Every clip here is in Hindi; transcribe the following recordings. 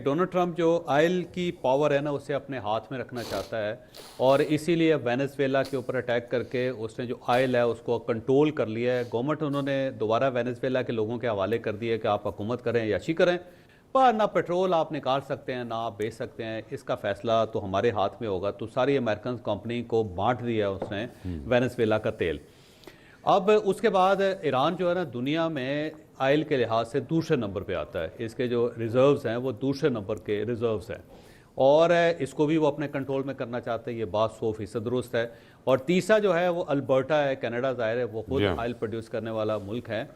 डोनाल्ड ट्रंप जो आयल की पावर है ना उसे अपने हाथ में रखना चाहता है और इसीलिए वेनेजुएला के ऊपर अटैक करके उसने जो आयल है उसको कंट्रोल कर लिया है। गवर्नमेंट उन्होंने दोबारा वेनेजुएला के लोगों के हवाले कर दिया है कि आप हुकूमत करें या अच्छी करें, पर ना पेट्रोल आप निकाल सकते हैं ना आप बेच सकते हैं, इसका फैसला तो हमारे हाथ में होगा। तो सारी अमेरिकन कंपनी को बांट दिया है उसने वेनेजुएला का तेल। अब उसके बाद ईरान जो है ना दुनिया में आयल के लिहाज से दूसरे नंबर पे आता है। इसके जो रिजर्व्स हैं वो दूसरे नंबर के रिजर्व्स हैं और इसको भी वो अपने कंट्रोल में करना चाहते हैं। ये बात 100% दुरुस्त है। और तीसरा जो है वो अल्बर्टा है, कनाडा ज़ाहिर है वो खुद आयल प्रोड्यूस करने वाला मुल्क है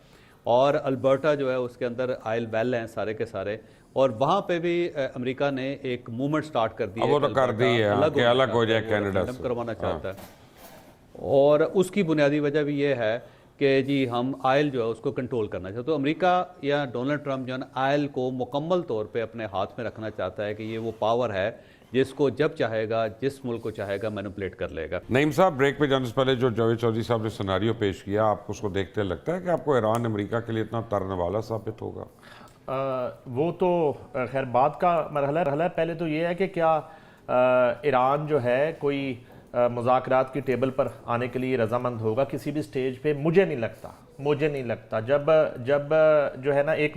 और अल्बर्टा जो है उसके अंदर आयल वेल हैं सारे के सारे, और वहाँ पे भी अमेरिका ने एक मूवमेंट स्टार्ट कर दी है, वो तो कर दी है अलग हो जाए कनाडा से, करवाना चाहता है। और उसकी बुनियादी वजह भी ये है कि जी हम आयल जो है उसको कंट्रोल करना चाहते। तो अमेरिका या डोनाल्ड ट्रंप जो है ना आयल को मुकम्मल तौर पे अपने हाथ में रखना चाहता है कि ये वो पावर है जिसको जब चाहेगा जिस मुल्क को चाहेगा मैनिपुलेट कर लेगा। नईम साहब, ब्रेक पे जाने से पहले जो जावेद चौधरी साहब ने सिनारियो पेश किया, आपको उसको देखते लगता है कि आपको ईरान अमेरिका के लिए इतना तरने वाला साबित होगा? वो तो खैर बात का मरहला है। पहले तो ये है कि क्या ईरान जो है कोई मुज़ाकरात की टेबल पर आने के लिए रजामंद होगा किसी भी स्टेज पे? मुझे नहीं लगता। जब जो है ना एक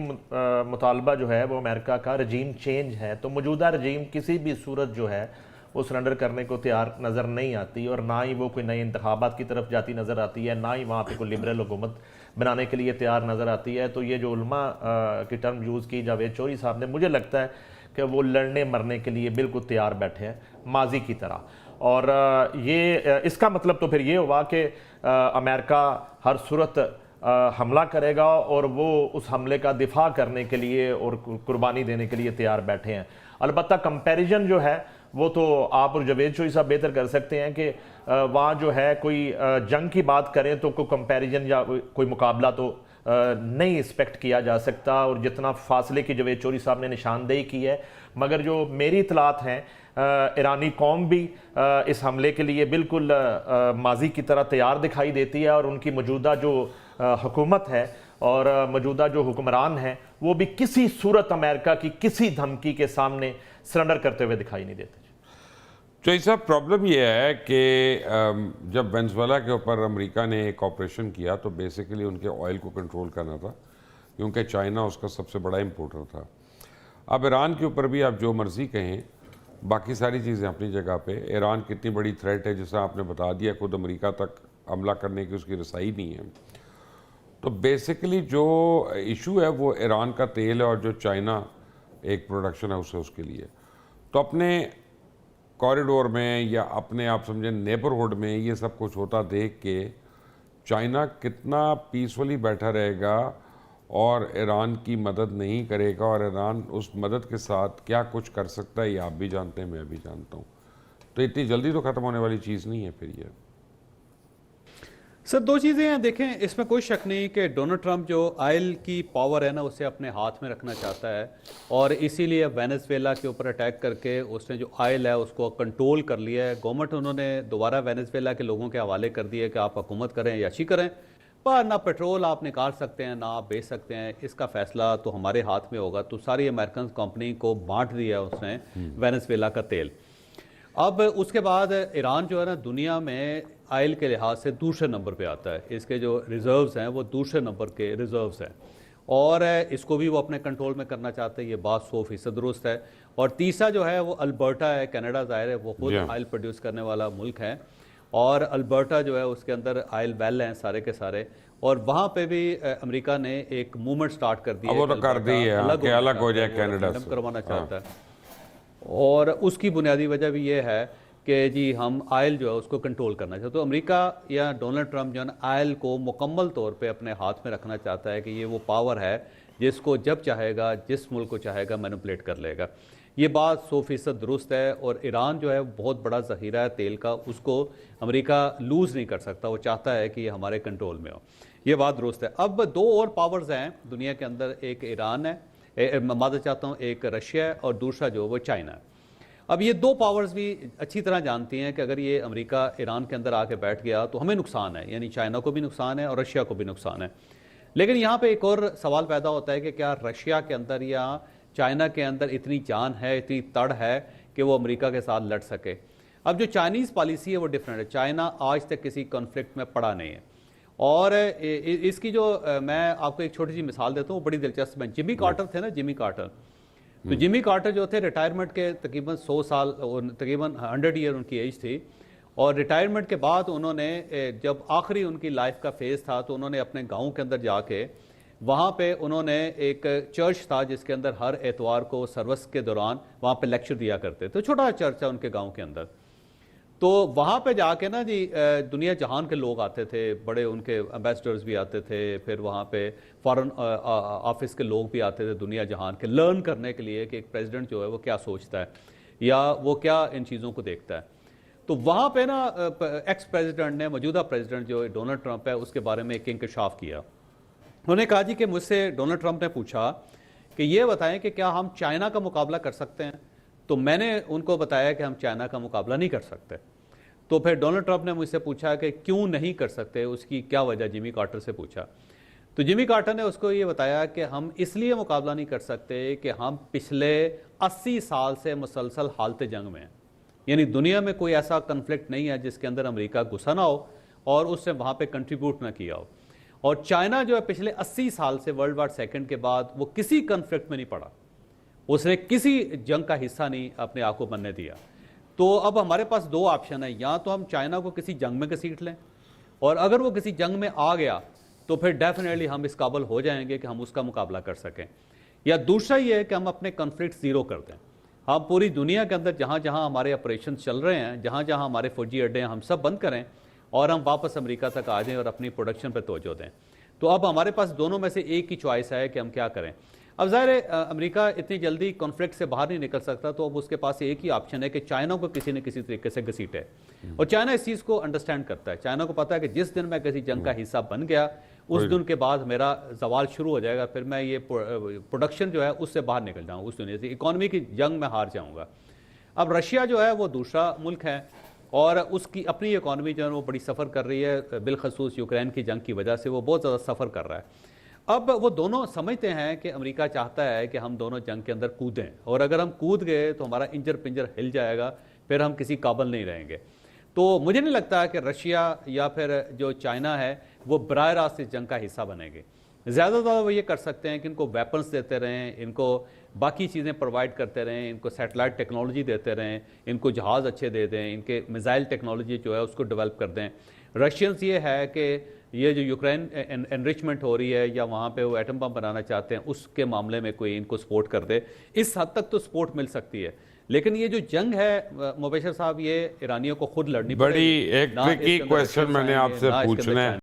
मुतालबा जो है वो अमेरिका का रजीम चेंज है, तो मौजूदा रजीम किसी भी सूरत जो है वो सरेंडर करने को तैयार नज़र नहीं आती और ना ही वो कोई नए इंतखाबात की तरफ जाती नज़र आती है, ना ही वहाँ पे कोई लिबरल हुकूमत बनाने के लिए तैयार नज़र आती है। तो ये जो उलमा की टर्म यूज़ की जावेद चौधरी साहब ने, मुझे लगता है कि वो लड़ने मरने के लिए बिल्कुल तैयार बैठे हैं माजी की तरह। और ये इसका मतलब तो फिर ये हुआ कि अमेरिका हर सूरत हमला करेगा और वो उस हमले का दिफा करने के लिए और कुर्बानी देने के लिए तैयार बैठे हैं। अलबत्ता कंपैरिजन जो है वो तो आप और जावेद चौधरी साहब बेहतर कर सकते हैं कि वहाँ जो है कोई जंग की बात करें तो कोई कंपैरिजन या कोई मुकाबला तो नहीं एक्सपेक्ट किया जा सकता, और जितना फासले की जावेद चौधरी साहब ने निशानदेही की है। मगर जो मेरी इतलात हैं, ईरानी कौम भी इस हमले के लिए बिल्कुल माजी की तरह तैयार दिखाई देती है और उनकी मौजूदा जो हुकूमत है और मौजूदा जो हुक्मरान हैं वो भी किसी सूरत अमेरिका की किसी धमकी के सामने सरेंडर करते हुए दिखाई नहीं देते। तो ऐसा प्रॉब्लम यह है कि जब वेनेजुएला के ऊपर अमेरिका ने एक ऑपरेशन किया तो बेसिकली उनके ऑयल को कंट्रोल करना था, क्योंकि चाइना उसका सबसे बड़ा इंपोर्टर था। अब ईरान के ऊपर भी आप जो मर्ज़ी कहें, बाकी सारी चीज़ें अपनी जगह पे, ईरान कितनी बड़ी थ्रेट है जैसा आपने बता दिया, खुद अमेरिका तक हमला करने की उसकी रसाई नहीं है। तो बेसिकली जो इशू है वो ईरान का तेल है और जो चाइना एक प्रोडक्शन है उसके लिए। तो अपने कॉरिडोर में या अपने आप समझें नेबरहुड में ये सब कुछ होता देख के चाइना कितना पीसफुली बैठा रहेगा और ईरान की मदद नहीं करेगा, और ईरान उस मदद के साथ क्या कुछ कर सकता है ये आप भी जानते हैं, मैं भी जानता हूँ। तो इतनी जल्दी तो ख़त्म होने वाली चीज़ नहीं है फिर ये। सर दो चीज़ें हैं, देखें इसमें कोई शक नहीं कि डोनाल्ड ट्रंप जो आयल की पावर है ना उसे अपने हाथ में रखना चाहता है और इसीलिए वेनेजुएला के ऊपर अटैक करके उसने जो आयल है उसको कंट्रोल कर लिया है। गवर्नमेंट उन्होंने दोबारा वेनेजुएला के लोगों के हवाले कर दिया है कि आप हुकूमत करें या अच्छी करें, पर ना पेट्रोल आप निकाल सकते हैं ना आप बेच सकते हैं, इसका फैसला तो हमारे हाथ में होगा। तो सारी अमेरिकन कंपनी को बांट दिया उसने वेनेजुएला का तेल। अब उसके बाद ईरान जो है ना दुनिया में आयल के लिहाज से दूसरे नंबर पे आता है। इसके जो रिजर्व्स हैं वो दूसरे नंबर के रिजर्व्स हैं और इसको भी वो अपने कंट्रोल में करना चाहते हैं। ये बात 100% दुरुस्त है। और तीसरा जो है वो अल्बर्टा है, कनाडा ज़ाहिर है वो खुद आयल प्रोड्यूस करने वाला मुल्क है और अल्बर्टा जो है उसके अंदर आयल वेल हैं सारे के सारे, और वहाँ पे भी अमेरिका ने एक मूवमेंट स्टार्ट कर दी है, वो तो कर दी है अलग हो जाए कनाडा से, करवाना चाहता है। और उसकी बुनियादी वजह भी ये है कि जी हम आयल जो है उसको कंट्रोल करना चाहते। तो अमेरिका या डोनाल्ड ट्रंप जो है ना आयल को मुकम्मल तौर पे अपने हाथ में रखना चाहता है कि ये वो पावर है जिसको जब चाहेगा जिस मुल्क को चाहेगा मैनिपुलेट कर लेगा। ये बात 100% दुरुस्त है। और ईरान जो है बहुत बड़ा ज़ख़ीरा है तेल का, उसको अमेरिका लूज़ नहीं कर सकता, वो चाहता है कि ये हमारे कंट्रोल में हो। ये बात दुरुस्त है। अब दो और पावर्स हैं दुनिया के अंदर, एक ईरान है, मादर चाहता हूँ, एक रशिया है और दूसरा जो वो चाइना है। अब ये दो पावर्स भी अच्छी तरह जानती हैं कि अगर ये अमेरिका ईरान के अंदर आके बैठ गया तो हमें नुकसान है, यानी चाइना को भी नुकसान है और रशिया को भी नुकसान है। लेकिन यहाँ पे एक और सवाल पैदा होता है कि क्या रशिया के अंदर या चाइना के अंदर इतनी जान है, इतनी तड़ है कि वो अमेरिका के साथ लड़ सके। अब जो चाइनीज़ पॉलिसी है वो डिफरेंट है। चाइना आज तक किसी कॉन्फ्लिक्ट में पड़ा नहीं है। और इसकी जो मैं आपको एक छोटी सी मिसाल देता हूँ, बड़ी दिलचस्प है। जिमी कार्टर थे ना, जिमी कार्टर। तो जिमी कार्टर जो थे रिटायरमेंट के तकरीबन 100 साल, तकरीबन 100 ईयर उनकी एज थी। और रिटायरमेंट के बाद उन्होंने जब आखिरी उनकी लाइफ का फेज़ था तो उन्होंने अपने गांव के अंदर जाके वहाँ पे उन्होंने एक चर्च था जिसके अंदर हर एतवार को सर्विस के दौरान वहाँ पे लेक्चर दिया करते। तो छोटा चर्च है उनके गांव के अंदर। तो वहाँ पे जाके ना जी दुनिया जहान के लोग आते थे, बड़े उनके एम्बेसडर्स भी आते थे, फिर वहाँ पे फॉरेन ऑफिस के लोग भी आते थे दुनिया जहान के, लर्न करने के लिए कि एक प्रेसिडेंट जो है वो क्या सोचता है या वो क्या इन चीज़ों को देखता है। तो वहाँ पे ना एक्स प्रेसिडेंट ने, मौजूदा प्रेसिडेंट जो डोनाल्ड ट्रंप है, उसके बारे में एक इंकशाफ किया। उन्होंने कहा जी कि मुझसे डोनाल्ड ट्रंप ने पूछा कि ये बताएं कि क्या हम चाइना का मुकाबला कर सकते हैं। तो मैंने उनको बताया कि हम चाइना का मुकाबला नहीं कर सकते। तो फिर डोनाल्ड ट्रंप ने मुझसे पूछा कि क्यों नहीं कर सकते, उसकी क्या वजह, जिमी कार्टर से पूछा। तो जिमी कार्टर ने उसको ये बताया कि हम इसलिए मुकाबला नहीं कर सकते कि हम पिछले 80 साल से मुसलसल हालत जंग में हैं। यानी दुनिया में कोई ऐसा कन्फ्लिक्ट नहीं है जिसके अंदर अमेरिका घुसा ना हो और उसने वहाँ पे कंट्रीब्यूट ना किया हो। और चाइना जो है पिछले 80 साल से वर्ल्ड वार सेकंड के बाद वो किसी कन्फ्लिक्ट में नहीं पड़ा, उसने किसी जंग का हिस्सा नहीं अपने आप को बनने दिया। तो अब हमारे पास दो ऑप्शन है, या तो हम चाइना को किसी जंग में घसीट लें, और अगर वो किसी जंग में आ गया तो फिर डेफिनेटली हम इस काबिल हो जाएंगे कि हम उसका मुकाबला कर सकें, या दूसरा ये है कि हम अपने कॉन्फ्लिक्ट ज़ीरो कर दें। हम पूरी दुनिया के अंदर जहाँ जहाँ हमारे ऑपरेशन चल रहे हैं, जहाँ जहाँ हमारे फौजी अड्डे हैं, हम सब बंद करें और हम वापस अमेरिका तक आ जाएं और अपनी प्रोडक्शन पर तवज्जो दें। तो अब हमारे पास दोनों में से एक ही चॉइस है कि हम क्या करें। अब ज़ाहिर है अमेरिका इतनी जल्दी कॉन्फ्लिक्ट से बाहर नहीं निकल सकता, तो अब उसके पास एक ही ऑप्शन है कि चाइना को किसी न किसी तरीके से घसीटे। और चाइना इस चीज़ को अंडरस्टैंड करता है। चाइना को पता है कि जिस दिन मैं किसी जंग का हिस्सा बन गया उस दिन के बाद मेरा जवाल शुरू हो जाएगा, फिर मैं ये प्रोडक्शन जो है उससे बाहर निकल जाऊँगा, उस दुनिया से इकॉनमी की जंग में हार जाऊँगा। अब रशिया जो है वो दूसरा मुल्क है और उसकी अपनी इकॉनमी जो है वो बड़ी सफ़र कर रही है, बिलखसूस यूक्रेन की जंग की वजह से वो बहुत ज़्यादा सफ़र कर रहा है। अब वो दोनों समझते हैं कि अमेरिका चाहता है कि हम दोनों जंग के अंदर कूदें, और अगर हम कूद गए तो हमारा इंजर पिंजर हिल जाएगा, फिर हम किसी काबिल नहीं रहेंगे। तो मुझे नहीं लगता कि रशिया या फिर जो चाइना है वो बराह रास्त इस जंग का हिस्सा बनेंगे। ज़्यादा वो ये कर सकते हैं कि इनको वेपन्स देते रहें, इनको बाकी चीज़ें प्रोवाइड करते रहें, इनको सैटेलाइट टेक्नोलॉजी देते रहें, इनको जहाज़ अच्छे दे दें, इनके मिसाइल टेक्नोलॉजी जो है उसको डेवलप कर दें। रशियंस ये है कि ये जो यूक्रेन एनरिचमेंट हो रही है या वहाँ पे वो एटम बम बनाना चाहते हैं, उसके मामले में कोई इनको सपोर्ट कर दे, इस हद तक तो सपोर्ट मिल सकती है। लेकिन ये जो जंग है मुबशर साहब, ये ईरानियों को खुद लड़नी बड़ी पड़ेगी। एक ट्रिकी क्वेश्चन मैंने आपसे पूछना है।